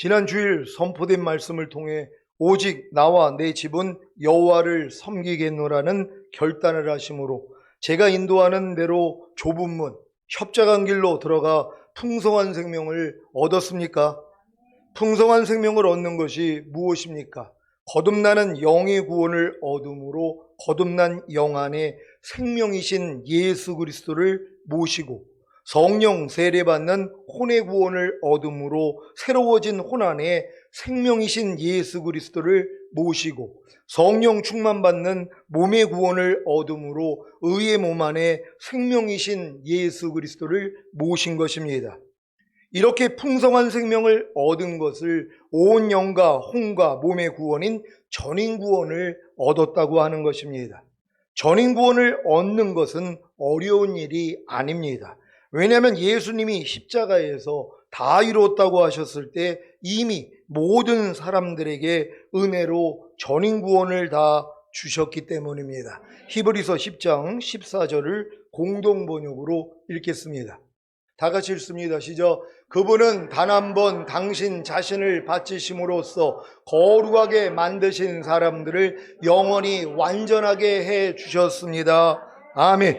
지난 주일 선포된 말씀을 통해 오직 나와 내 집은 여호와를 섬기겠노라는 결단을 하심으로 제가 인도하는 대로 좁은 문, 협착한 길로 들어가 풍성한 생명을 얻었습니까? 풍성한 생명을 얻는 것이 무엇입니까? 거듭나는 영의 구원을 얻음으로 거듭난 영 안에 생명이신 예수 그리스도를 모시고 성령 세례받는 혼의 구원을 얻음으로 새로워진 혼 안에 생명이신 예수 그리스도를 모시고 성령 충만받는 몸의 구원을 얻음으로 의의 몸 안에 생명이신 예수 그리스도를 모신 것입니다. 이렇게 풍성한 생명을 얻은 것을 온 영과 혼과 몸의 구원인 전인구원을 얻었다고 하는 것입니다. 전인구원을 얻는 것은 어려운 일이 아닙니다. 왜냐하면 예수님이 십자가에서 다 이루었다고 하셨을 때 이미 모든 사람들에게 은혜로 전인구원을 다 주셨기 때문입니다. 히브리서 10장 14절을 공동번역으로 읽겠습니다. 다 같이 읽습니다. 시작. 그분은 단 한 번 당신 자신을 바치심으로써 거룩하게 만드신 사람들을 영원히 완전하게 해 주셨습니다. 아멘.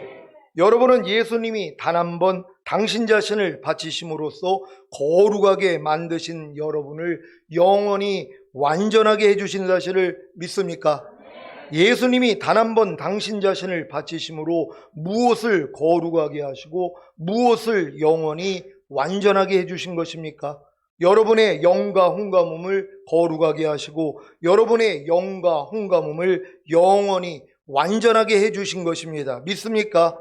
여러분은 예수님이 단 한 번 당신 자신을 바치심으로써 거룩하게 만드신 여러분을 영원히 완전하게 해 주신 사실을 믿습니까? 예수님이 단 한 번 당신 자신을 바치심으로 무엇을 거룩하게 하시고 무엇을 영원히 완전하게 해주신 것입니까? 여러분의 영과 혼과 몸을 거룩하게 하시고 여러분의 영과 혼과 몸을 영원히 완전하게 해주신 것입니다. 믿습니까?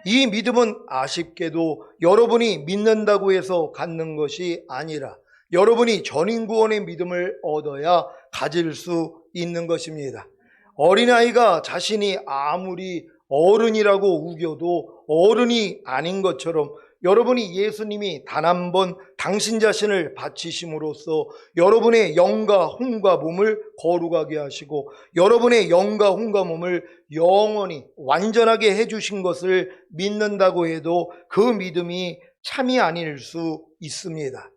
이 믿음은 아쉽게도 여러분이 믿는다고 해서 갖는 것이 아니라 여러분이 전인구원의 믿음을 얻어야 가질 수 있는 것입니다. 어린아이가 자신이 아무리 어른이라고 우겨도 어른이 아닌 것처럼 여러분이 예수님이 단 한 번 당신 자신을 바치심으로써 여러분의 영과 혼과 몸을 거룩하게 하시고 여러분의 영과 혼과 몸을 영원히 완전하게 해주신 것을 믿는다고 해도 그 믿음이 참이 아닐 수 있습니다.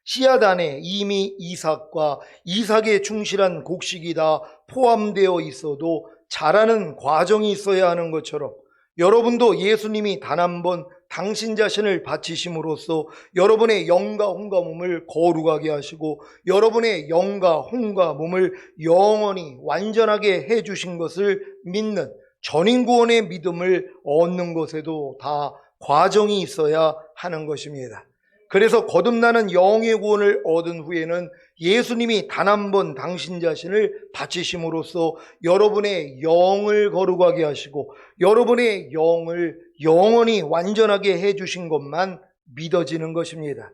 씨앗 안에 이미 이삭과 이삭에 충실한 곡식이 다 포함되어 있어도 자라는 과정이 있어야 하는 것처럼 여러분도 예수님이 단 한 번 당신 자신을 바치심으로써 여러분의 영과 혼과 몸을 거룩하게 하시고 여러분의 영과 혼과 몸을 영원히 완전하게 해주신 것을 믿는 전인구원의 믿음을 얻는 것에도 다 과정이 있어야 하는 것입니다. 그래서 거듭나는 영의 구원을 얻은 후에는 예수님이 단 한 번 당신 자신을 바치심으로써 여러분의 영을 거룩하게 하시고 여러분의 영을 영원히 완전하게 해주신 것만 믿어지는 것입니다.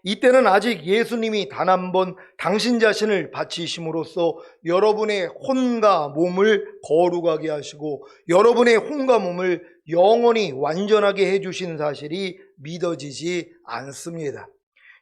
이때는 아직 예수님이 단 한 번 당신 자신을 바치심으로써 여러분의 혼과 몸을 거룩하게 하시고 여러분의 혼과 몸을 영원히 완전하게 해주신 사실이 믿어지지 않습니다.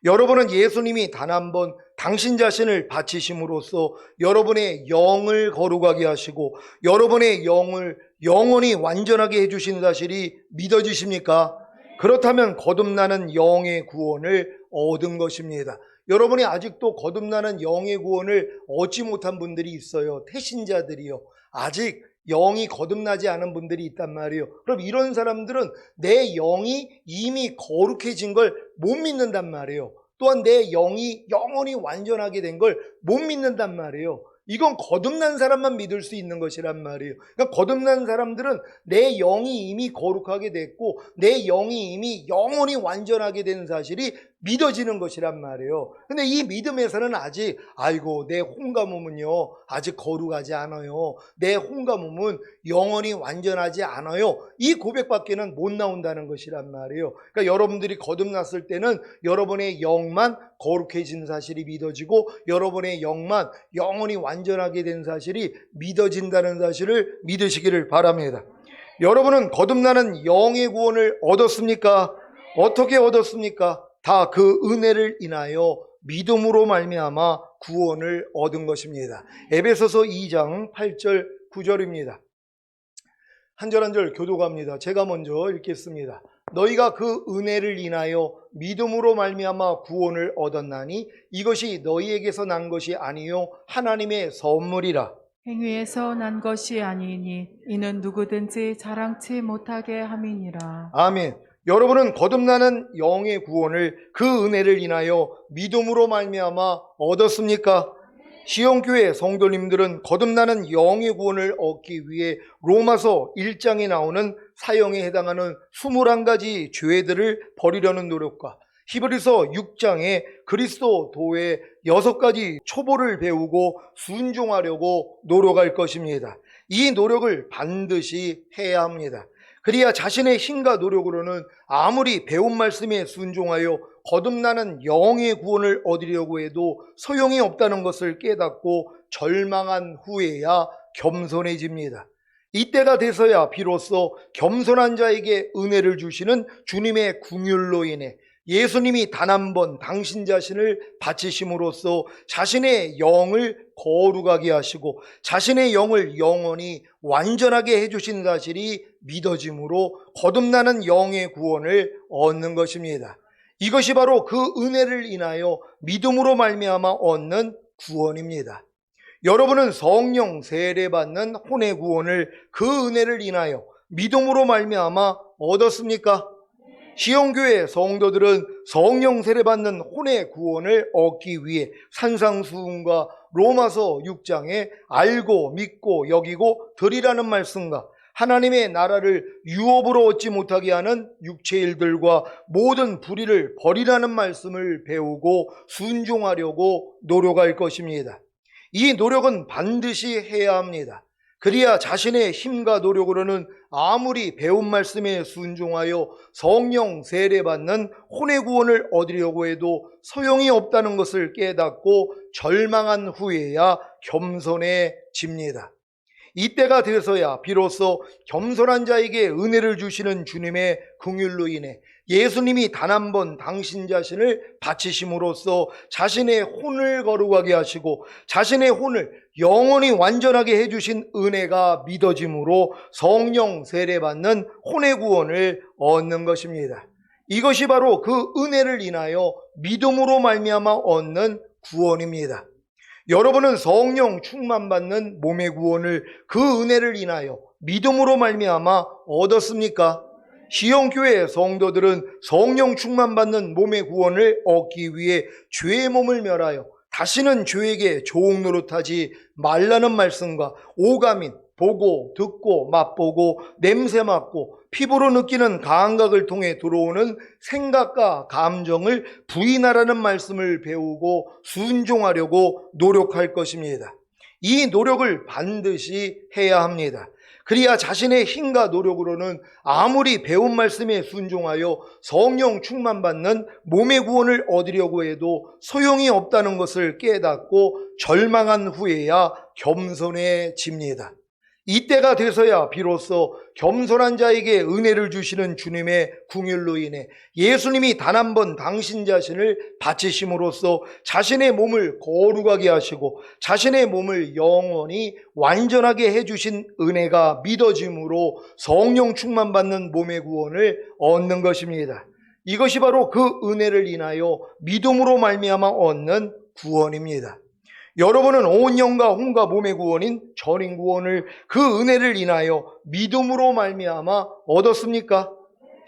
여러분은 예수님이 단 한 번 당신 자신을 바치심으로써 여러분의 영을 거룩하게 하시고 여러분의 영을 영원히 완전하게 해주신 사실이 믿어지십니까? 그렇다면 거듭나는 영의 구원을 얻은 것입니다. 여러분이 아직도 거듭나는 영의 구원을 얻지 못한 분들이 있어요. 태신자들이요. 아직 영이 거듭나지 않은 분들이 있단 말이에요. 그럼 이런 사람들은 내 영이 이미 거룩해진 걸 못 믿는단 말이에요. 또한 내 영이 영원히 완전하게 된 걸 못 믿는단 말이에요. 이건 거듭난 사람만 믿을 수 있는 것이란 말이에요. 그러니까 거듭난 사람들은 내 영이 이미 거룩하게 됐고 내 영이 이미 영원히 완전하게 된 사실이 믿어지는 것이란 말이에요. 근데 이 믿음에서는 아직 아이고 내 혼과 몸은요 아직 거룩하지 않아요. 내 혼과 몸은 영원히 완전하지 않아요. 이 고백밖에는 못 나온다는 것이란 말이에요. 그러니까 여러분들이 거듭났을 때는 여러분의 영만 거룩해진 사실이 믿어지고 여러분의 영만 영원히 완전하게 된 사실이 믿어진다는 사실을 믿으시기를 바랍니다. 여러분은 거듭나는 영의 구원을 얻었습니까? 어떻게 얻었습니까? 다 그 은혜를 인하여 믿음으로 말미암아 구원을 얻은 것입니다. 에베소서 2장 8절 9절입니다. 한 절 한 절 교독합니다. 제가 먼저 읽겠습니다. 너희가 그 은혜를 인하여 믿음으로 말미암아 구원을 얻었나니 이것이 너희에게서 난 것이 아니요 하나님의 선물이라. 행위에서 난 것이 아니니 이는 누구든지 자랑치 못하게 함이니라. 아멘. 여러분은 거듭나는 영의 구원을 그 은혜를 인하여 믿음으로 말미암아 얻었습니까? 시온교회 성도님들은 거듭나는 영의 구원을 얻기 위해 로마서 1장에 나오는 사형에 해당하는 21가지 죄들을 버리려는 노력과 히브리서 6장에 그리스도도의 6가지 초보를 배우고 순종하려고 노력할 것입니다. 이 노력을 반드시 해야 합니다. 그래야 자신의 힘과 노력으로는 아무리 배운 말씀에 순종하여 거듭나는 영의 구원을 얻으려고 해도 소용이 없다는 것을 깨닫고 절망한 후에야 겸손해집니다. 이때가 돼서야 비로소 겸손한 자에게 은혜를 주시는 주님의 긍휼로 인해 예수님이 단 한 번 당신 자신을 바치심으로써 자신의 영을 거룩하게 하시고 자신의 영을 영원히 완전하게 해주신 사실이 믿어짐으로 거듭나는 영의 구원을 얻는 것입니다. 이것이 바로 그 은혜를 인하여 믿음으로 말미암아 얻는 구원입니다. 여러분은 성령 세례받는 혼의 구원을 그 은혜를 인하여 믿음으로 말미암아 얻었습니까? 시온교회 성도들은 성령 세례받는 혼의 구원을 얻기 위해 산상수훈과 로마서 6장에 알고 믿고 여기고 드리라는 말씀과 하나님의 나라를 유업으로 얻지 못하게 하는 육체 일들과 모든 불의를 버리라는 말씀을 배우고 순종하려고 노력할 것입니다. 이 노력은 반드시 해야 합니다. 그래야 자신의 힘과 노력으로는 아무리 배운 말씀에 순종하여 성령 세례받는 혼의 구원을 얻으려고 해도 소용이 없다는 것을 깨닫고 절망한 후에야 겸손해집니다. 이때가 돼서야 비로소 겸손한 자에게 은혜를 주시는 주님의 긍휼로 인해 예수님이 단 한 번 당신 자신을 바치심으로써 자신의 혼을 거룩하게 하시고 자신의 혼을 영원히 완전하게 해주신 은혜가 믿어짐으로 성령 세례받는 혼의 구원을 얻는 것입니다. 이것이 바로 그 은혜를 인하여 믿음으로 말미암아 얻는 구원입니다. 여러분은 성령 충만받는 몸의 구원을 그 은혜를 인하여 믿음으로 말미암아 얻었습니까? 시온교회 성도들은 성령 충만받는 몸의 구원을 얻기 위해 죄의 몸을 멸하여 다시는 죄에게 조옥 노릇하지 말라는 말씀과 오감인 보고 듣고 맛보고 냄새 맡고 피부로 느끼는 감각을 통해 들어오는 생각과 감정을 부인하라는 말씀을 배우고 순종하려고 노력할 것입니다. 이 노력을 반드시 해야 합니다. 그래야 자신의 힘과 노력으로는 아무리 배운 말씀에 순종하여 성령 충만받는 몸의 구원을 얻으려고 해도 소용이 없다는 것을 깨닫고 절망한 후에야 겸손해집니다. 이때가 돼서야 비로소 겸손한 자에게 은혜를 주시는 주님의 긍휼로 인해 예수님이 단 한 번 당신 자신을 바치심으로써 자신의 몸을 거룩하게 하시고 자신의 몸을 영원히 완전하게 해주신 은혜가 믿어짐으로 성령 충만받는 몸의 구원을 얻는 것입니다. 이것이 바로 그 은혜를 인하여 믿음으로 말미암아 얻는 구원입니다. 여러분은 온 영과 혼과 몸의 구원인 전인 구원을 그 은혜를 인하여 믿음으로 말미암아 얻었습니까?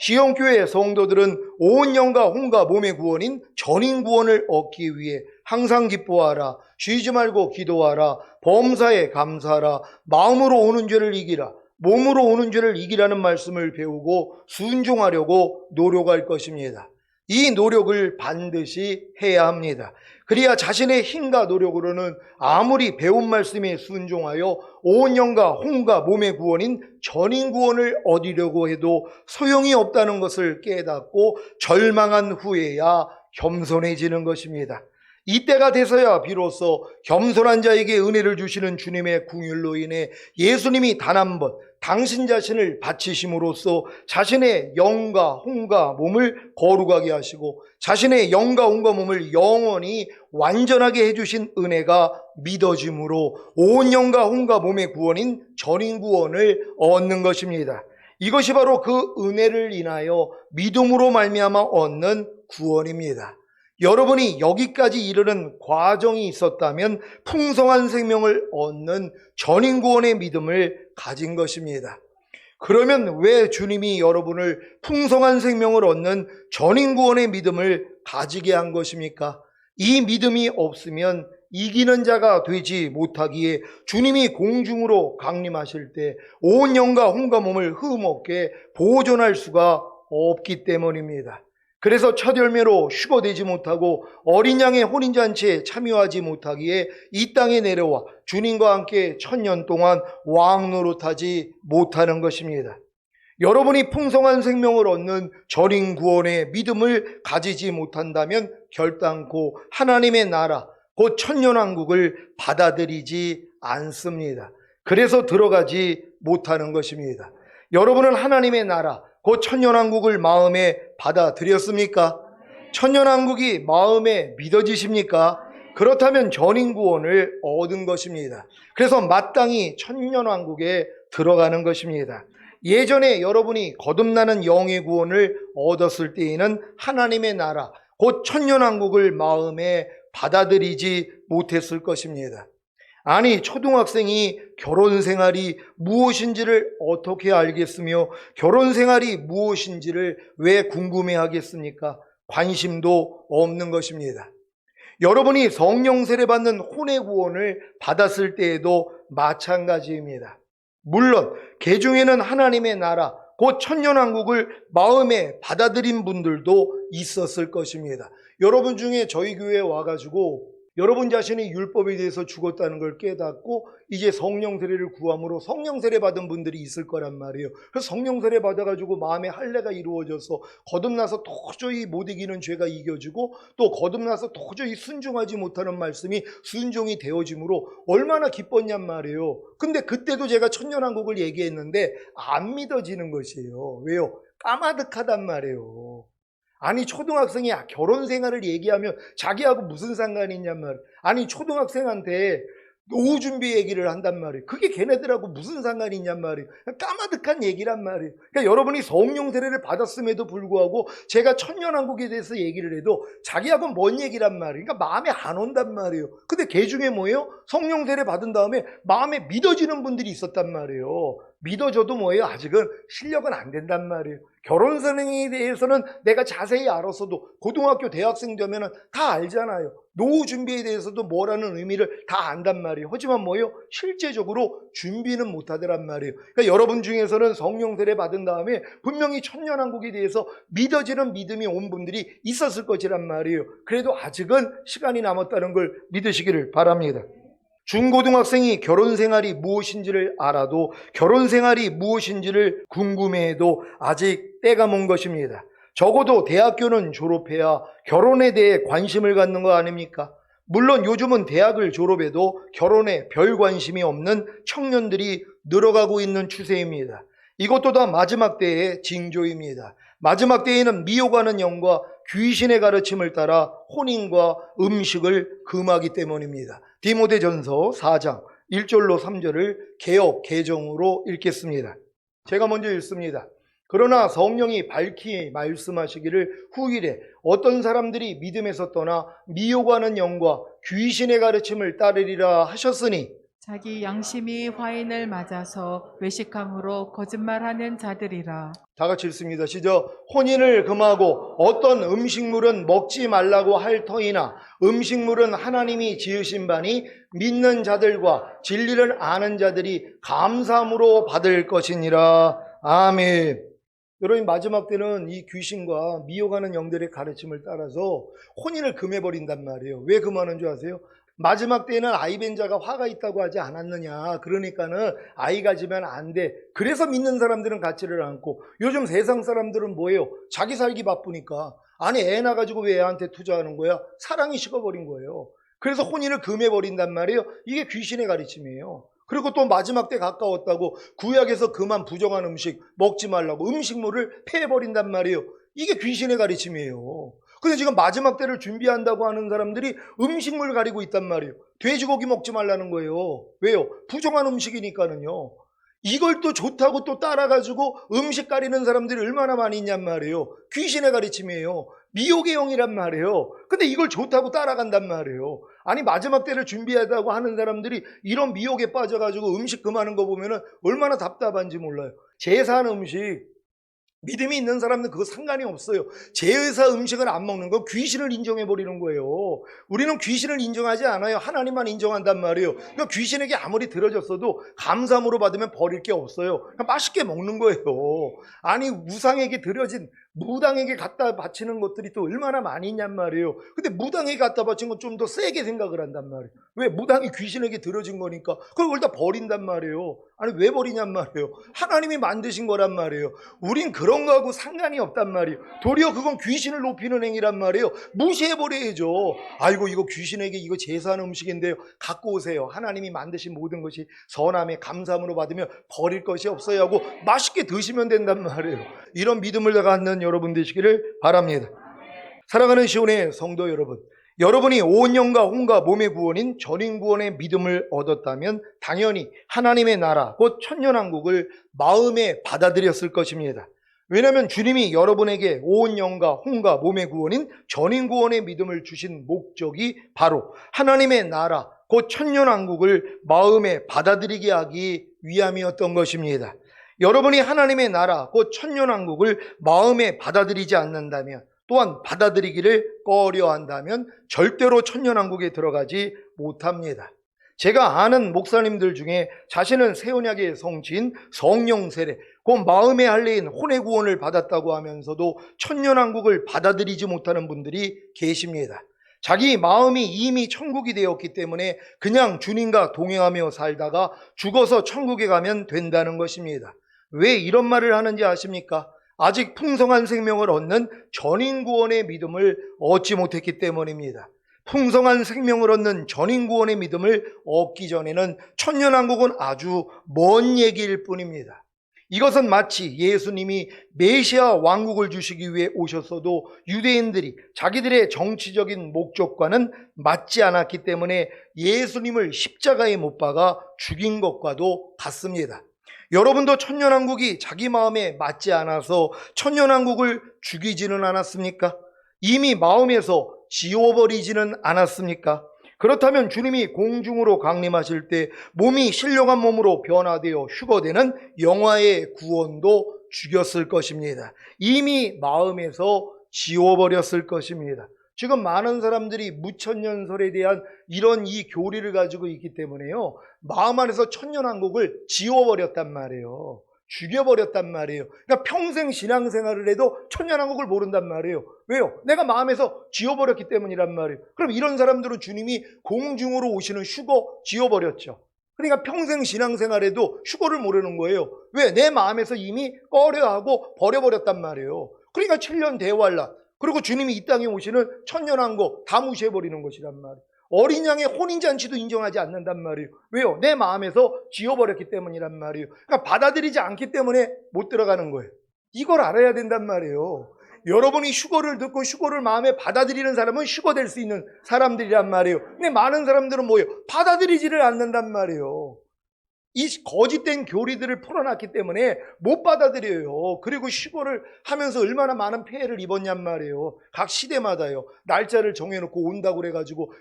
시온교회 성도들은 온 영과 혼과 몸의 구원인 전인 구원을 얻기 위해 항상 기뻐하라, 쉬지 말고 기도하라, 범사에 감사하라, 마음으로 오는 죄를 이기라, 몸으로 오는 죄를 이기라는 말씀을 배우고 순종하려고 노력할 것입니다. 이 노력을 반드시 해야 합니다. 그래야 자신의 힘과 노력으로는 아무리 배운 말씀에 순종하여 온 영과 혼과 몸의 구원인 전인 구원을 얻으려고 해도 소용이 없다는 것을 깨닫고 절망한 후에야 겸손해지는 것입니다. 이때가 돼서야 비로소 겸손한 자에게 은혜를 주시는 주님의 긍휼로 인해 예수님이 단 한 번 당신 자신을 바치심으로써 자신의 영과 혼과 몸을 거룩하게 하시고 자신의 영과 혼과 몸을 영원히 완전하게 해주신 은혜가 믿어짐으로 온 영과 혼과 몸의 구원인 전인 구원을 얻는 것입니다. 이것이 바로 그 은혜를 인하여 믿음으로 말미암아 얻는 구원입니다. 여러분이 여기까지 이르는 과정이 있었다면 풍성한 생명을 얻는 전인구원의 믿음을 가진 것입니다. 그러면 왜 주님이 여러분을 풍성한 생명을 얻는 전인구원의 믿음을 가지게 한 것입니까? 이 믿음이 없으면 이기는 자가 되지 못하기에 주님이 공중으로 강림하실 때 온 영과 혼과 몸을 흠없게 보존할 수가 없기 때문입니다. 그래서 첫 열매로 휴거되지 못하고 어린 양의 혼인잔치에 참여하지 못하기에 이 땅에 내려와 주님과 함께 1000년 동안 왕노릇하지 못하는 것입니다. 여러분이 풍성한 생명을 얻는 전인 구원의 믿음을 가지지 못한다면 결단코 하나님의 나라 곧 천년왕국을 받아들이지 않습니다. 그래서 들어가지 못하는 것입니다. 여러분은 하나님의 나라 곧 천년왕국을 마음에 받아들였습니까? 천년왕국이 마음에 믿어지십니까? 그렇다면 전인구원을 얻은 것입니다. 그래서 마땅히 천년왕국에 들어가는 것입니다. 예전에 여러분이 거듭나는 영의 구원을 얻었을 때에는 하나님의 나라 곧 천년왕국을 마음에 받아들이지 못했을 것입니다. 아니, 초등학생이 결혼 생활이 무엇인지를 어떻게 알겠으며 결혼 생활이 무엇인지를 왜 궁금해 하겠습니까? 관심도 없는 것입니다. 여러분이 성령 세례 받는 혼의 구원을 받았을 때에도 마찬가지입니다. 물론 개 중에는 하나님의 나라 곧 천년왕국을 마음에 받아들인 분들도 있었을 것입니다. 여러분 중에 저희 교회에 와가지고 여러분 자신이 율법에 대해서 죽었다는 걸 깨닫고 이제 성령 세례를 구함으로 성령 세례 받은 분들이 있을 거란 말이에요. 그래서 성령 세례 받아가지고 마음에 할례가 이루어져서 거듭나서 도저히 못 이기는 죄가 이겨지고 또 거듭나서 도저히 순종하지 못하는 말씀이 순종이 되어짐으로 얼마나 기뻤냔 말이에요. 근데 그때도 제가 천년왕국을 얘기했는데 안 믿어지는 것이에요. 왜요? 까마득하단 말이에요. 아니, 초등학생이 결혼 생활을 얘기하면 자기하고 무슨 상관이 있냔 말이에요. 아니, 초등학생한테 노후 준비 얘기를 한단 말이에요. 그게 걔네들하고 무슨 상관이 있냔 말이에요. 까마득한 얘기란 말이에요. 그러니까 여러분이 성령 세례를 받았음에도 불구하고 제가 천년왕국에 대해서 얘기를 해도 자기하고 뭔 얘기란 말이에요. 그러니까 마음에 안 온단 말이에요. 근데 걔 중에 뭐예요? 성령 세례 받은 다음에 마음에 믿어지는 분들이 있었단 말이에요. 믿어줘도 뭐예요? 아직은 실력은 안 된단 말이에요. 결혼 생활에 대해서는 내가 자세히 알았어도 고등학교 대학생 되면 다 알잖아요. 노후 준비에 대해서도 뭐라는 의미를 다 안단 말이에요. 하지만 뭐예요? 실제적으로 준비는 못하더란 말이에요. 그러니까 여러분 중에서는 성령 세례 받은 다음에 분명히 천년왕국에 대해서 믿어지는 믿음이 온 분들이 있었을 것이란 말이에요. 그래도 아직은 시간이 남았다는 걸 믿으시기를 바랍니다. 중고등학생이 결혼 생활이 무엇인지를 알아도 결혼 생활이 무엇인지를 궁금해해도 아직 때가 먼 것입니다. 적어도 대학교는 졸업해야 결혼에 대해 관심을 갖는 거 아닙니까? 물론 요즘은 대학을 졸업해도 결혼에 별 관심이 없는 청년들이 늘어가고 있는 추세입니다. 이것도 다 마지막 때의 징조입니다. 마지막 때에는 미혹하는 영과 귀신의 가르침을 따라 혼인과 음식을 금하기 때문입니다. 디모데전서 4장 1절로 3절을 개역 개정으로 읽겠습니다. 제가 먼저 읽습니다. 그러나 성령이 밝히 말씀하시기를 후일에 어떤 사람들이 믿음에서 떠나 미혹하는 영과 귀신의 가르침을 따르리라 하셨으니 자기 양심이 화인을 맞아서 외식함으로 거짓말하는 자들이라. 다 같이 읽습니다. 시작. 혼인을 금하고 어떤 음식물은 먹지 말라고 할 터이나 음식물은 하나님이 지으신 바니 믿는 자들과 진리를 아는 자들이 감사함으로 받을 것이니라. 아멘. 여러분, 마지막 때는 이 귀신과 미혹하는 영들의 가르침을 따라서 혼인을 금해버린단 말이에요. 왜 금하는 줄 아세요? 마지막 때에는 아이 뵌 자가 화가 있다고 하지 않았느냐. 그러니까는 아이 가지면 안 돼. 그래서 믿는 사람들은 갖지를 않고 요즘 세상 사람들은 뭐예요? 자기 살기 바쁘니까. 아니, 애 낳아가지고 왜 애한테 투자하는 거야? 사랑이 식어버린 거예요. 그래서 혼인을 금해버린단 말이에요. 이게 귀신의 가르침이에요. 그리고 또 마지막 때 가까웠다고 구약에서 그만 부정한 음식 먹지 말라고 음식물을 폐해버린단 말이에요. 이게 귀신의 가르침이에요. 근데 지금 마지막 때를 준비한다고 하는 사람들이 음식물 가리고 있단 말이에요. 돼지고기 먹지 말라는 거예요. 왜요? 부정한 음식이니까는요. 이걸 또 좋다고 또 따라가지고 음식 가리는 사람들이 얼마나 많이 있냔 말이에요. 귀신의 가르침이에요. 미혹의 영이란 말이에요. 근데 이걸 좋다고 따라간단 말이에요. 아니 마지막 때를 준비하다고 하는 사람들이 이런 미혹에 빠져가지고 음식 금하는 거 보면은 얼마나 답답한지 몰라요. 제사하는 음식, 믿음이 있는 사람은 그거 상관이 없어요. 제사 음식을 안 먹는 건 귀신을 인정해버리는 거예요. 우리는 귀신을 인정하지 않아요. 하나님만 인정한단 말이에요. 그러니까 귀신에게 아무리 들어졌어도 감사함으로 받으면 버릴 게 없어요. 그냥 맛있게 먹는 거예요. 아니 우상에게 들여진 무당에게 갖다 바치는 것들이 또 얼마나 많이 있냔 말이에요. 근데 무당에게 갖다 바친 건 좀 더 세게 생각을 한단 말이에요. 왜? 무당이 귀신에게 들어진 거니까 그걸 다 버린단 말이에요. 아니 왜 버리냔 말이에요. 하나님이 만드신 거란 말이에요. 우린 그런 거하고 상관이 없단 말이에요. 도리어 그건 귀신을 높이는 행위란 말이에요. 무시해버려야죠. 아이고 이거 귀신에게 이거 제사하는 음식인데요, 갖고 오세요. 하나님이 만드신 모든 것이 선함에 감사함으로 받으면 버릴 것이 없어요 하고 맛있게 드시면 된단 말이에요. 이런 믿음을 갖는 여러분 되시기를 바랍니다. 사랑하는 시온의 성도 여러분, 여러분이 온 영과 혼과 몸의 구원인 전인구원의 믿음을 얻었다면 당연히 하나님의 나라 곧 천년왕국을 마음에 받아들였을 것입니다. 왜냐하면 주님이 여러분에게 온 영과 혼과 몸의 구원인 전인구원의 믿음을 주신 목적이 바로 하나님의 나라 곧 천년왕국을 마음에 받아들이게 하기 위함이었던 것입니다. 여러분이 하나님의 나라 곧 천년왕국을 마음에 받아들이지 않는다면, 또한 받아들이기를 꺼려한다면 절대로 천년왕국에 들어가지 못합니다. 제가 아는 목사님들 중에 자신은 새언약의 성취인 성령 세례, 곧 마음의 할례인 혼의 구원을 받았다고 하면서도 천년왕국을 받아들이지 못하는 분들이 계십니다. 자기 마음이 이미 천국이 되었기 때문에 그냥 주님과 동행하며 살다가 죽어서 천국에 가면 된다는 것입니다. 왜 이런 말을 하는지 아십니까? 아직 풍성한 생명을 얻는 전인구원의 믿음을 얻지 못했기 때문입니다. 풍성한 생명을 얻는 전인구원의 믿음을 얻기 전에는 천년왕국은 아주 먼 얘기일 뿐입니다. 이것은 마치 예수님이 메시아 왕국을 주시기 위해 오셨어도 유대인들이 자기들의 정치적인 목적과는 맞지 않았기 때문에 예수님을 십자가에 못 박아 죽인 것과도 같습니다. 여러분도 천년왕국이 자기 마음에 맞지 않아서 천년왕국을 죽이지는 않았습니까? 이미 마음에서 지워버리지는 않았습니까? 그렇다면 주님이 공중으로 강림하실 때 몸이 신령한 몸으로 변화되어 휴거되는 영화의 구원도 죽였을 것입니다. 이미 마음에서 지워버렸을 것입니다. 지금 많은 사람들이 무천년설에 대한 이런 이 교리를 가지고 있기 때문에요, 마음 안에서 천년왕국을 지워버렸단 말이에요. 죽여버렸단 말이에요. 그러니까 평생 신앙생활을 해도 천년왕국을 모른단 말이에요. 왜요? 내가 마음에서 지워버렸기 때문이란 말이에요. 그럼 이런 사람들은 주님이 공중으로 오시는 휴거 지워버렸죠. 그러니까 평생 신앙생활에도 휴거를 모르는 거예요. 왜? 내 마음에서 이미 꺼려하고 버려버렸단 말이에요. 그러니까 7년 대환란, 그리고 주님이 이 땅에 오시는 천년왕국 다 무시해버리는 것이란 말이에요. 어린 양의 혼인잔치도 인정하지 않는단 말이에요. 왜요? 내 마음에서 지워버렸기 때문이란 말이에요. 그러니까 받아들이지 않기 때문에 못 들어가는 거예요. 이걸 알아야 된단 말이에요. 여러분이 휴거를 듣고 휴거를 마음에 받아들이는 사람은 휴거될 수 있는 사람들이란 말이에요. 근데 많은 사람들은 뭐예요? 받아들이지를 않는단 말이에요. 이 거짓된 교리들을 풀어놨기 때문에 못 받아들여요. 그리고 휴거를 하면서 얼마나 많은 폐해를 입었냔 말이에요. 각 시대마다요. 날짜를 정해놓고 온다고 그래가지고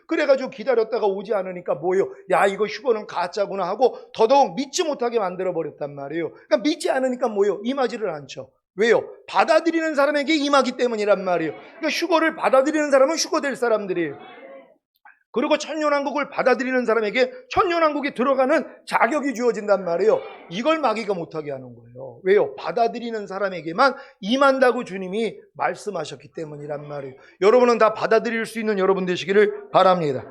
기다렸다가 오지 않으니까 뭐예요? 야, 이거 휴거는 가짜구나 하고 더더욱 믿지 못하게 만들어버렸단 말이에요. 그러니까 믿지 않으니까 뭐예요? 임하지를 않죠. 왜요? 받아들이는 사람에게 임하기 때문이란 말이에요. 그러니까 휴거를 받아들이는 사람은 휴거될 사람들이에요. 그리고 천년왕국을 받아들이는 사람에게 천년왕국에 들어가는 자격이 주어진단 말이에요. 이걸 마귀가 못하게 하는 거예요. 왜요? 받아들이는 사람에게만 임한다고 주님이 말씀하셨기 때문이란 말이에요. 여러분은 다 받아들일 수 있는 여러분 되시기를 바랍니다.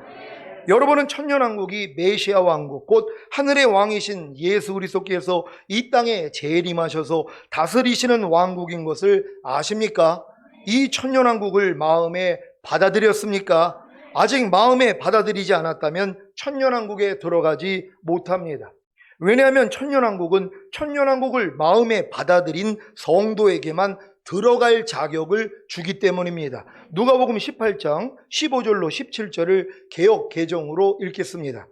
여러분은 천년왕국이 메시아 왕국, 곧 하늘의 왕이신 예수 그리스도께서 이 땅에 재림하셔서 다스리시는 왕국인 것을 아십니까? 이 천년왕국을 마음에 받아들였습니까? 아직 마음에 받아들이지 않았다면 천년왕국에 들어가지 못합니다. 왜냐하면 천년왕국을 마음에 받아들인 성도에게만 들어갈 자격을 주기 때문입니다. 누가복음 18장 15절로 17절을 개역 개정으로 읽겠습니다.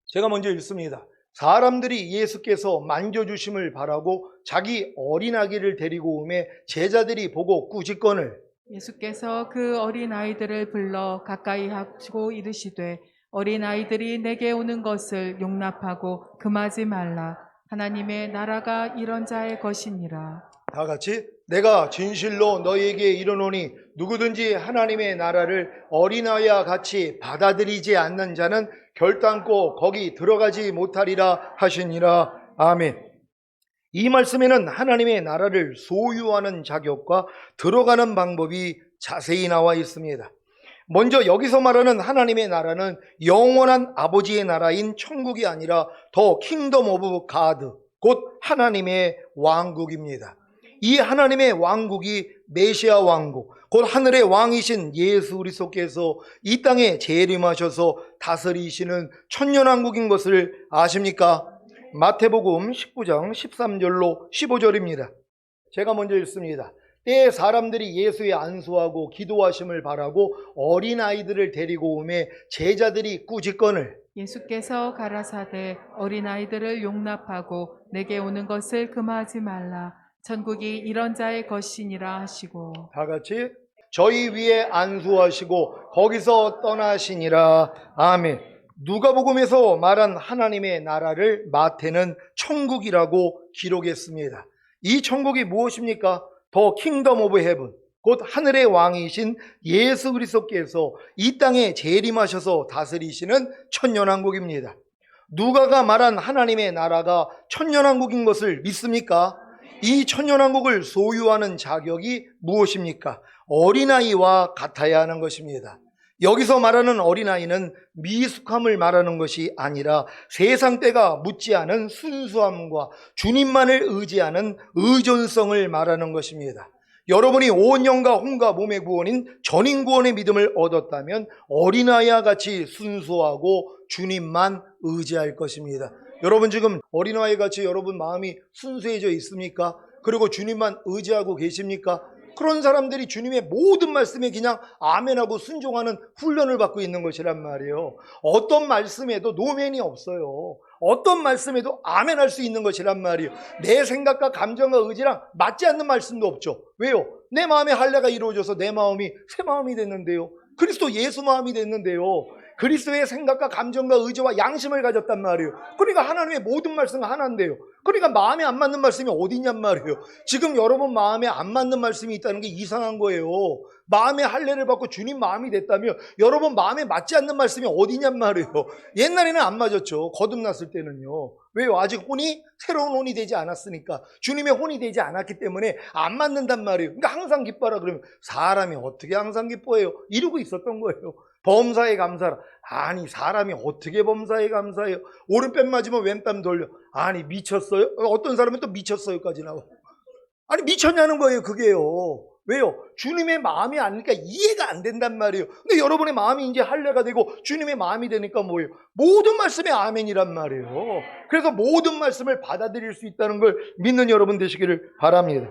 제가 먼저 읽습니다. 사람들이 예수께서 만져주심을 바라고 자기 어린아기를 데리고 오매 제자들이 보고 꾸짖거늘 예수께서 그 어린아이들을 불러 가까이 하시고 이르시되 어린아이들이 내게 오는 것을 용납하고 금하지 말라. 하나님의 나라가 이런 자의 것이니라. 다 같이 내가 진실로 너희에게 이르노니 누구든지 하나님의 나라를 어린아이와 같이 받아들이지 않는 자는 결단코 거기 들어가지 못하리라 하시니라. 아멘. 이 말씀에는 하나님의 나라를 소유하는 자격과 들어가는 방법이 자세히 나와 있습니다. 먼저 여기서 말하는 하나님의 나라는 영원한 아버지의 나라인 천국이 아니라 더 킹덤 오브 가드, 곧 하나님의 왕국입니다. 이 하나님의 왕국이 메시아 왕국, 곧 하늘의 왕이신 예수 그리스도께서 이 땅에 재림하셔서 다스리시는 천년왕국인 것을 아십니까? 마태복음 19장 13절로 15절입니다. 제가 먼저 읽습니다. 때에 사람들이 예수의 안수하고 기도하심을 바라고 어린아이들을 데리고 오매 제자들이 꾸짖거늘 예수께서 가라사대 어린아이들을 용납하고 내게 오는 것을 금하지 말라. 천국이 이런 자의 것이니라 하시고 다 같이 저희 위에 안수하시고 거기서 떠나시니라. 아멘. 누가복음에서 말한 하나님의 나라를 마태는 천국이라고 기록했습니다. 이 천국이 무엇입니까? 더 킹덤 오브 헤븐, 곧 하늘의 왕이신 예수 그리스도께서 이 땅에 재림하셔서 다스리시는 천년왕국입니다. 누가가 말한 하나님의 나라가 천년왕국인 것을 믿습니까? 이 천년왕국을 소유하는 자격이 무엇입니까? 어린아이와 같아야 하는 것입니다. 여기서 말하는 어린아이는 미숙함을 말하는 것이 아니라 세상 때가 묻지 않은 순수함과 주님만을 의지하는 의존성을 말하는 것입니다. 여러분이 온 영과 혼과 몸의 구원인 전인 구원의 믿음을 얻었다면 어린아이와 같이 순수하고 주님만 의지할 것입니다. 여러분 지금 어린아이 같이 여러분 마음이 순수해져 있습니까? 그리고 주님만 의지하고 계십니까? 그런 사람들이 주님의 모든 말씀에 그냥 아멘하고 순종하는 훈련을 받고 있는 것이란 말이에요. 어떤 말씀에도 노맨이 없어요. 어떤 말씀에도 아멘할 수 있는 것이란 말이에요. 내 생각과 감정과 의지랑 맞지 않는 말씀도 없죠. 왜요? 내 마음의 할례가 이루어져서 내 마음이 새 마음이 됐는데요. 그리스도 예수 마음이 됐는데요. 그리스도의 생각과 감정과 의지와 양심을 가졌단 말이에요. 그러니까 하나님의 모든 말씀은 하나인데요. 그러니까 마음에 안 맞는 말씀이 어디 있냔 말이에요. 지금 여러분 마음에 안 맞는 말씀이 있다는 게 이상한 거예요. 마음의 할례를 받고 주님 마음이 됐다면 여러분 마음에 맞지 않는 말씀이 어디냔 말이에요. 옛날에는 안 맞았죠. 거듭났을 때는요. 왜요? 아직 혼이 새로운 혼이 되지 않았으니까, 주님의 혼이 되지 않았기 때문에 안 맞는단 말이에요. 그러니까 항상 기뻐라 그러면 사람이 어떻게 항상 기뻐해요? 이러고 있었던 거예요. 범사에 감사라. 아니 사람이 어떻게 범사에 감사해요? 오른뺨 맞으면 왼뺨 돌려. 아니 미쳤어요? 어떤 사람은 또 미쳤어요까지 나와. 아니 미쳤냐는 거예요. 그게요. 왜요? 주님의 마음이 아니니까 이해가 안 된단 말이에요. 근데 여러분의 마음이 이제 할례가 되고 주님의 마음이 되니까 뭐예요? 모든 말씀에 아멘이란 말이에요. 그래서 모든 말씀을 받아들일 수 있다는 걸 믿는 여러분 되시기를 바랍니다.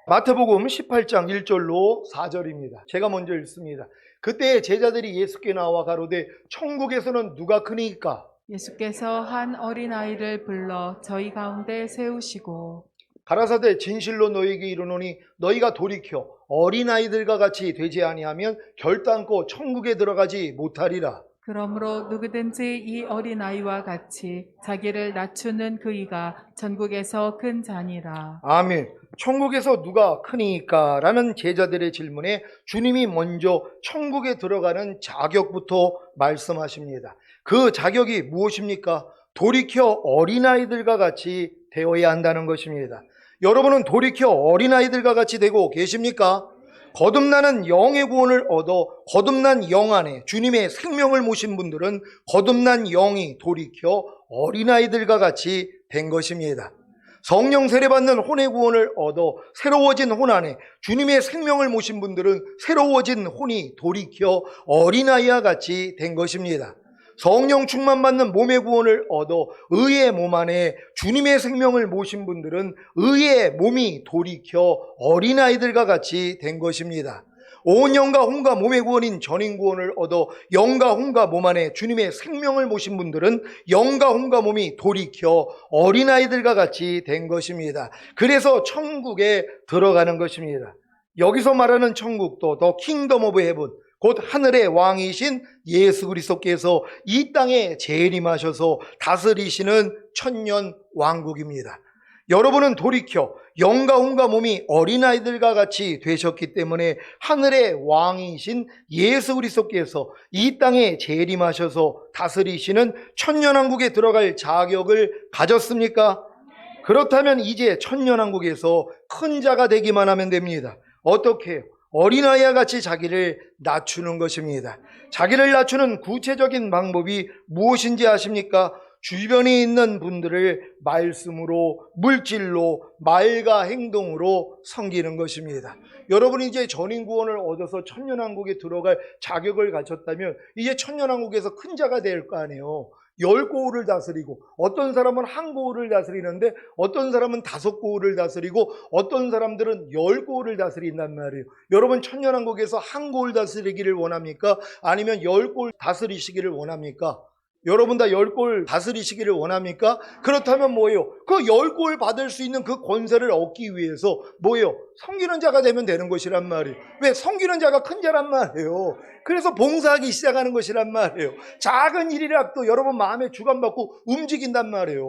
마태복음 18장 1절로 4절입니다. 제가 먼저 읽습니다. 그때 제자들이 예수께 나와 가로되 천국에서는 누가 크니까? 예수께서 한 어린아이를 불러 저희 가운데 세우시고 가라사대 진실로 너희에게 이르노니 너희가 돌이켜 어린아이들과 같이 되지 아니하면 결단코 천국에 들어가지 못하리라. 그러므로 누구든지 이 어린아이와 같이 자기를 낮추는 그이가 천국에서 큰 자니라. 아멘. 천국에서 누가 크니까? 라는 제자들의 질문에 주님이 먼저 천국에 들어가는 자격부터 말씀하십니다. 그 자격이 무엇입니까? 돌이켜 어린아이들과 같이 되어야 한다는 것입니다. 여러분은 돌이켜 어린아이들과 같이 되고 계십니까? 거듭나는 영의 구원을 얻어 거듭난 영 안에 주님의 생명을 모신 분들은 거듭난 영이 돌이켜 어린아이들과 같이 된 것입니다. 성령 세례받는 혼의 구원을 얻어 새로워진 혼 안에 주님의 생명을 모신 분들은 새로워진 혼이 돌이켜 어린아이와 같이 된 것입니다. 성령 충만받는 몸의 구원을 얻어 의의 몸 안에 주님의 생명을 모신 분들은 의의 몸이 돌이켜 어린아이들과 같이 된 것입니다. 온 영과 혼과 몸의 구원인 전인 구원을 얻어 영과 혼과 몸 안에 주님의 생명을 모신 분들은 영과 혼과 몸이 돌이켜 어린아이들과 같이 된 것입니다. 그래서 천국에 들어가는 것입니다. 여기서 말하는 천국도 더 킹덤 오브 헤븐, 곧 하늘의 왕이신 예수 그리스도께서 이 땅에 재림하셔서 다스리시는 천년 왕국입니다. 여러분은 돌이켜 영과 혼과 몸이 어린아이들과 같이 되셨기 때문에 하늘의 왕이신 예수 그리스도께서 이 땅에 재림하셔서 다스리시는 천년왕국에 들어갈 자격을 가졌습니까? 그렇다면 이제 천년왕국에서 큰 자가 되기만 하면 됩니다. 어떻게 해요? 어린아이와 같이 자기를 낮추는 것입니다. 자기를 낮추는 구체적인 방법이 무엇인지 아십니까? 주변에 있는 분들을 말씀으로, 물질로, 말과 행동으로 섬기는 것입니다. 여러분이 이제 전인 구원을 얻어서 천년왕국에 들어갈 자격을 갖췄다면 이제 천년왕국에서 큰 자가 될 거 아니에요. 10고을을 다스리고, 어떤 사람은 한 고을을 다스리는데 어떤 사람은 5고을을 다스리고 어떤 사람들은 10고을을 다스린단 말이에요. 여러분 천년왕국에서 한 고을 다스리기를 원합니까? 아니면 10고을 다스리시기를 원합니까? 여러분 다 10골 다스리시기를 원합니까? 그렇다면 뭐예요? 그 10골 받을 수 있는 그 권세를 얻기 위해서 뭐예요? 섬기는 자가 되면 되는 것이란 말이에요. 왜? 섬기는 자가 큰 자란 말이에요. 그래서 봉사하기 시작하는 것이란 말이에요. 작은 일이라도 여러분 마음에 주관받고 움직인단 말이에요.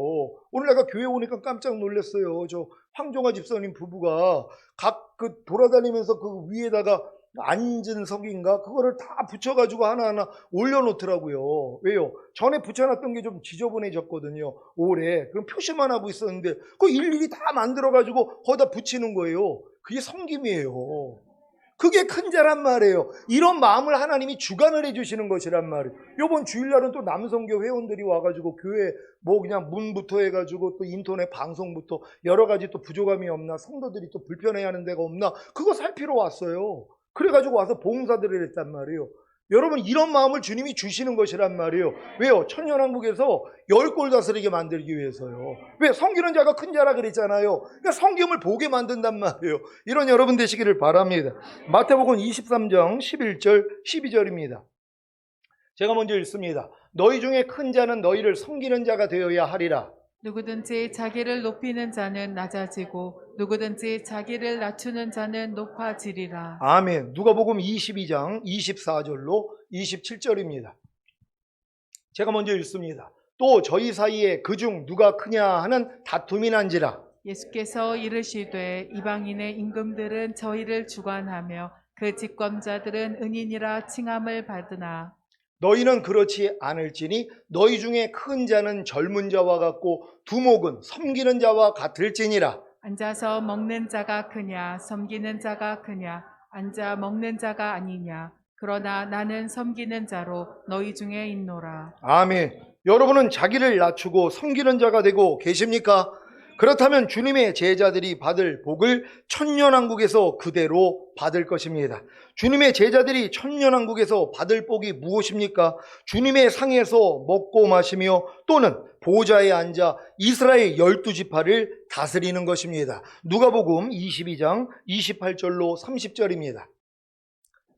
오늘 내가 교회 오니까 깜짝 놀랐어요. 저 황종화 집사님 부부가 각 돌아다니면서 그 위에다가 앉은 석인가 그거를 다 붙여가지고 하나하나 올려놓더라고요. 왜요? 전에 붙여놨던 게 좀 지저분해졌거든요. 오래. 그럼 표시만 하고 있었는데 그 일일이 다 만들어가지고 거기다 붙이는 거예요. 그게 섬김이에요. 그게 큰 자란 말이에요. 이런 마음을 하나님이 주관을 해주시는 것이란 말이에요. 요번 주일날은 또 남성교 회원들이 와가지고 교회 뭐 그냥 문부터 해가지고 또 인터넷 방송부터 여러 가지 또 부족함이 없나, 성도들이 또 불편해하는 데가 없나 그거 살피러 왔어요. 그래가지고 와서 봉사들을 했단 말이에요. 여러분 이런 마음을 주님이 주시는 것이란 말이에요. 왜요? 천년왕국에서 10골 다스리게 만들기 위해서요. 왜? 섬기는 자가 큰 자라 그랬잖아요. 그러니까 섬김을 보게 만든단 말이에요. 이런 여러분 되시기를 바랍니다. 마태복음 23장 11절 12절입니다. 제가 먼저 읽습니다. 너희 중에 큰 자는 너희를 섬기는 자가 되어야 하리라. 누구든지 자기를 높이는 자는 낮아지고 누구든지 자기를 낮추는 자는 높아지리라. 아멘. 누가복음 22장 24절로 27절입니다. 제가 먼저 읽습니다. 또 저희 사이에 그중 누가 크냐 하는 다툼이 난지라. 예수께서 이르시되 이방인의 임금들은 저희를 주관하며 그 집권자들은 은인이라 칭함을 받으나 너희는 그렇지 않을지니 너희 중에 큰 자는 젊은 자와 같고 두목은 섬기는 자와 같을지니라. 앉아서 먹는 자가 크냐 섬기는 자가 크냐 앉아 먹는 자가 아니냐 그러나 나는 섬기는 자로 너희 중에 있노라. 아멘. 여러분은 자기를 낮추고 섬기는 자가 되고 계십니까? 그렇다면 주님의 제자들이 받을 복을 천년왕국에서 그대로 받을 것입니다. 주님의 제자들이 천년왕국에서 받을 복이 무엇입니까? 주님의 상에서 먹고 마시며 또는 보좌에 앉아 이스라엘 12지파를 다스리는 것입니다. 누가복음 22장 28절로 30절입니다.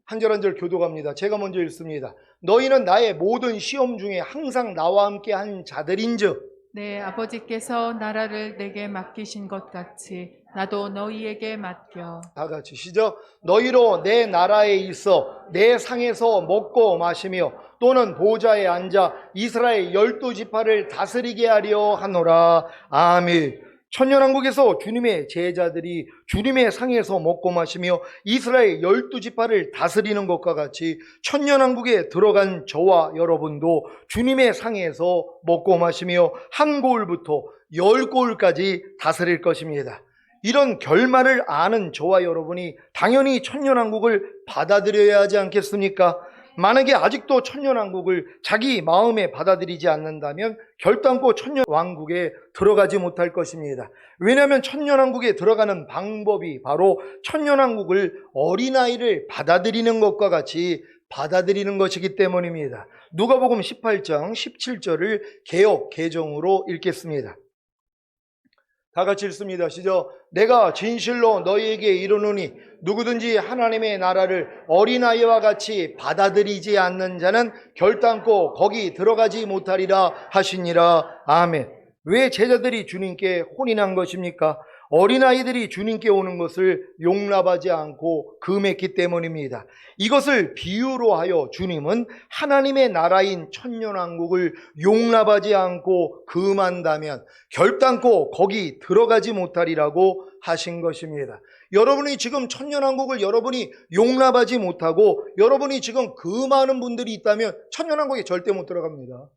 한 절 한 절 교독합니다. 제가 먼저 읽습니다. 너희는 나의 모든 시험 중에 항상 나와 함께 한 자들인즉 내 아버지께서 나라를 내게 맡기신 것 같이 나도 너희에게 맡겨. 다 같이 시작. 너희로 내 나라에 있어 내 상에서 먹고 마시며 또는 보좌에 앉아 이스라엘 12지파를 다스리게 하려 하노라. 아멘. 천년왕국에서 주님의 제자들이 주님의 상에서 먹고 마시며 이스라엘 12지파를 다스리는 것과 같이 천년왕국에 들어간 저와 여러분도 주님의 상에서 먹고 마시며 한 고을부터 10고을까지 다스릴 것입니다. 이런 결말을 아는 저와 여러분이 당연히 천년왕국을 받아들여야 하지 않겠습니까? 만약에 아직도 천년왕국을 자기 마음에 받아들이지 않는다면 결단코 천년왕국에 들어가지 못할 것입니다. 왜냐하면 천년왕국에 들어가는 방법이 바로 천년왕국을 어린아이를 받아들이는 것과 같이 받아들이는 것이기 때문입니다. 누가복음 18장 17절을 개역 개정으로 읽겠습니다. 다 같이 읽습니다. 시작. 내가 진실로 너희에게 이르노니 누구든지 하나님의 나라를 어린아이와 같이 받아들이지 않는 자는 결단코 거기 들어가지 못하리라 하시니라. 아멘. 왜 제자들이 주님께 혼인한 것입니까? 어린아이들이 주님께 오는 것을 용납하지 않고 금했기 때문입니다. 이것을 비유로 하여 주님은 하나님의 나라인 천년왕국을 용납하지 않고 금한다면 결단코 거기 들어가지 못하리라고 하신 것입니다. 여러분이 지금 천년왕국을 여러분이 용납하지 못하고 여러분이 지금 금하는 분들이 있다면 천년왕국에 절대 못 들어갑니다.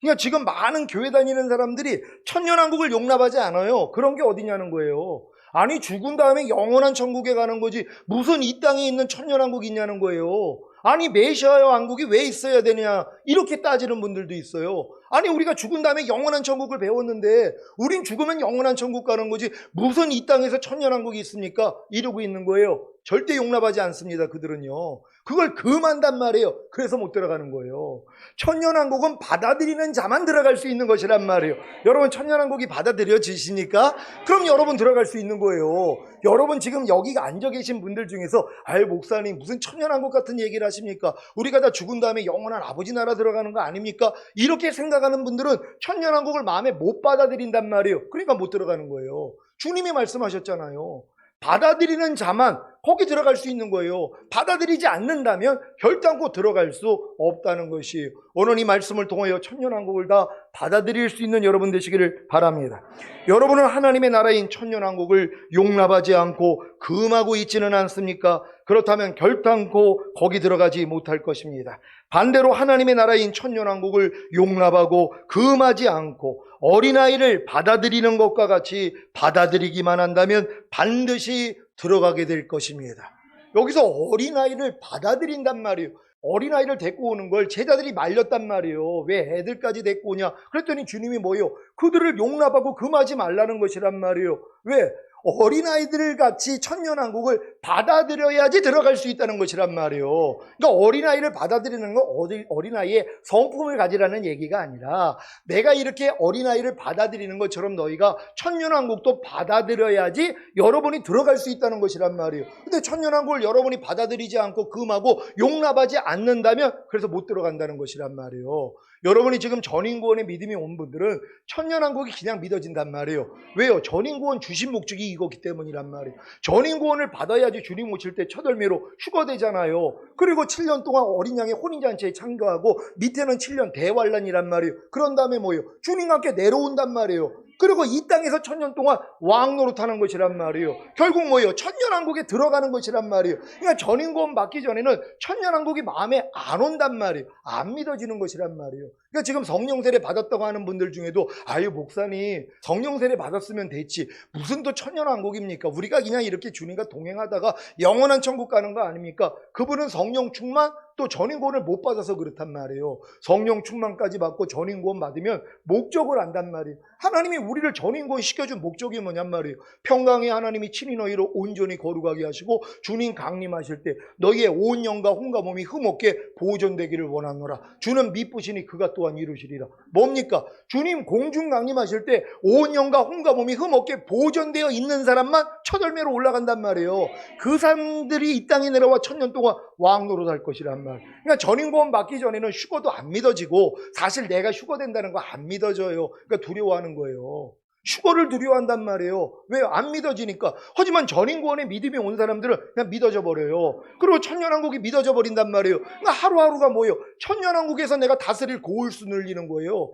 그러니까 지금 많은 교회 다니는 사람들이 천년왕국을 용납하지 않아요. 그런 게 어디냐는 거예요. 아니 죽은 다음에 영원한 천국에 가는 거지 무슨 이 땅에 있는 천년왕국이 있냐는 거예요. 아니 메시아의 왕국이 왜 있어야 되냐 이렇게 따지는 분들도 있어요. 아니 우리가 죽은 다음에 영원한 천국을 배웠는데 우린 죽으면 영원한 천국 가는 거지 무슨 이 땅에서 천년왕국이 있습니까? 이러고 있는 거예요. 절대 용납하지 않습니다. 그들은요. 그걸 금한단 말이에요. 그래서 못 들어가는 거예요. 천년왕국은 받아들이는 자만 들어갈 수 있는 것이란 말이에요. 여러분 천년왕국이 받아들여지십니까? 그럼 여러분 들어갈 수 있는 거예요. 여러분 지금 여기 앉아 계신 분들 중에서 아유 목사님 무슨 천년왕국 같은 얘기를 하십니까? 우리가 다 죽은 다음에 영원한 아버지 나라 들어가는 거 아닙니까? 이렇게 생각하는 분들은 천년왕국을 마음에 못 받아들인단 말이에요. 그러니까 못 들어가는 거예요. 주님이 말씀하셨잖아요. 받아들이는 자만 거기 들어갈 수 있는 거예요. 받아들이지 않는다면 결단코 들어갈 수 없다는 것이 오늘 이 말씀을 통하여 천년왕국을 다 받아들일 수 있는 여러분 되시기를 바랍니다. 여러분은 하나님의 나라인 천년왕국을 용납하지 않고 금하고 있지는 않습니까? 그렇다면 결단코 거기 들어가지 못할 것입니다. 반대로 하나님의 나라인 천년왕국을 용납하고 금하지 않고 어린아이를 받아들이는 것과 같이 받아들이기만 한다면 반드시 들어가게 될 것입니다. 여기서 어린아이를 받아들인단 말이에요. 어린아이를 데리고 오는 걸 제자들이 말렸단 말이에요. 왜 애들까지 데리고 오냐? 그랬더니 주님이 뭐예요? 그들을 용납하고 금하지 말라는 것이란 말이에요. 왜? 어린아이들 같이 천년왕국을 받아들여야지 들어갈 수 있다는 것이란 말이에요. 그러니까 어린아이를 받아들이는 건 어린아이의 성품을 가지라는 얘기가 아니라 내가 이렇게 어린아이를 받아들이는 것처럼 너희가 천년왕국도 받아들여야지 여러분이 들어갈 수 있다는 것이란 말이에요. 근데 천년왕국을 여러분이 받아들이지 않고 금하고 용납하지 않는다면 그래서 못 들어간다는 것이란 말이에요. 여러분이 지금 전인구원의 믿음이 온 분들은 천년왕국이 그냥 믿어진단 말이에요. 왜요? 전인구원 주신 목적이 이거기 때문이란 말이에요. 전인구원을 받아야지 주님 오실 때 첫 열매로 휴거되잖아요. 그리고 7년 동안 어린 양의 혼인잔치에 참가하고 밑에는 7년 대환란이란 말이에요. 그런 다음에 뭐예요? 주님과 함께 내려온단 말이에요. 그리고 이 땅에서 천년 동안 왕 노릇하는 것이란 말이에요. 결국 뭐예요? 천년왕국에 들어가는 것이란 말이에요. 그러니까 전인구원 받기 전에는 천년왕국이 마음에 안 온단 말이에요. 안 믿어지는 것이란 말이에요. 그러니까 지금 성령 세례 받았다고 하는 분들 중에도 아유 목사님 성령 세례 받았으면 됐지 무슨 또 천년왕국입니까? 우리가 그냥 이렇게 주님과 동행하다가 영원한 천국 가는 거 아닙니까? 그분은 성령 충만 또 전인구원을 못 받아서 그렇단 말이에요. 성령 충만까지 받고 전인구원 받으면 목적을 안단 말이에요. 하나님이 우리를 전인구원 시켜준 목적이 뭐냔 말이에요. 평강의 하나님이 친히 너희를 온전히 거룩하게 하시고 주님 강림하실 때 너희의 온 영과 혼과 몸이 흠없게 보존되기를 원하노라. 주는 미쁘시니 그가 또한 이루시리라. 뭡니까? 주님 공중 강림하실 때 온 영과 혼과 몸이 흠없게 보존되어 있는 사람만 첫 열매로 올라간단 말이에요. 그 사람들이 이 땅에 내려와 천년 동안 왕 노릇할 것이란 말. 그러니까 전인구원 받기 전에는 휴거도 안 믿어지고 사실 내가 휴거된다는 거 안 믿어져요. 그러니까 두려워하는 거예요. 휴거를 두려워한단 말이에요. 왜요? 안 믿어지니까. 하지만 전인구원의 믿음이 온 사람들은 그냥 믿어져 버려요. 그리고 천년왕국이 믿어져 버린단 말이에요. 그러니까 하루하루가 뭐예요? 천년왕국에서 내가 다스릴 고울수 늘리는 거예요.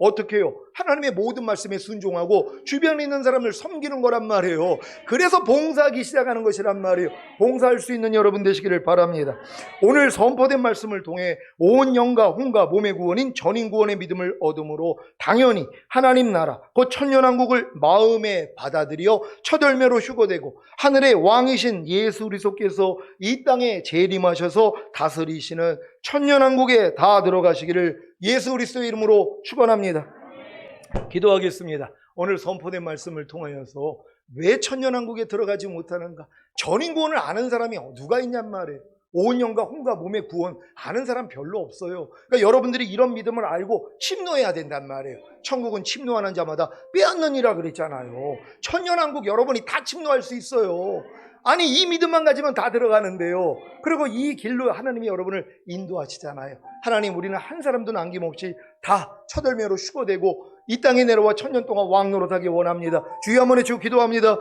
어떻게 해요? 하나님의 모든 말씀에 순종하고 주변에 있는 사람을 섬기는 거란 말이에요. 그래서 봉사하기 시작하는 것이란 말이에요. 봉사할 수 있는 여러분 되시기를 바랍니다. 오늘 선포된 말씀을 통해 온 영과 혼과 몸의 구원인 전인구원의 믿음을 얻음으로 당연히 하나님 나라 곧 천년왕국을 마음에 받아들여 첫 열매로 휴거되고 하늘의 왕이신 예수 그리스도께서 이 땅에 재림하셔서 다스리시는 천년왕국에 다 들어가시기를 예수 그리스도의 이름으로 축원합니다. 기도하겠습니다. 오늘 선포된 말씀을 통하여서 왜 천년왕국에 들어가지 못하는가? 전인구원을 아는 사람이 누가 있냔 말이에요. 온 영과 혼과 몸의 구원 아는 사람 별로 없어요. 그러니까 여러분들이 이런 믿음을 알고 침노해야 된단 말이에요. 천국은 침노하는 자마다 빼앗느니라 그랬잖아요. 천년왕국 여러분이 다 침노할 수 있어요. 아니 이 믿음만 가지면 다 들어가는데요. 그리고 이 길로 하나님이 여러분을 인도하시잖아요. 하나님, 우리는 한 사람도 남김없이 다 첫열매로 휴거되고 이 땅에 내려와 천년 동안 왕노릇하기 원합니다. 주여 한번 해주고 기도합니다.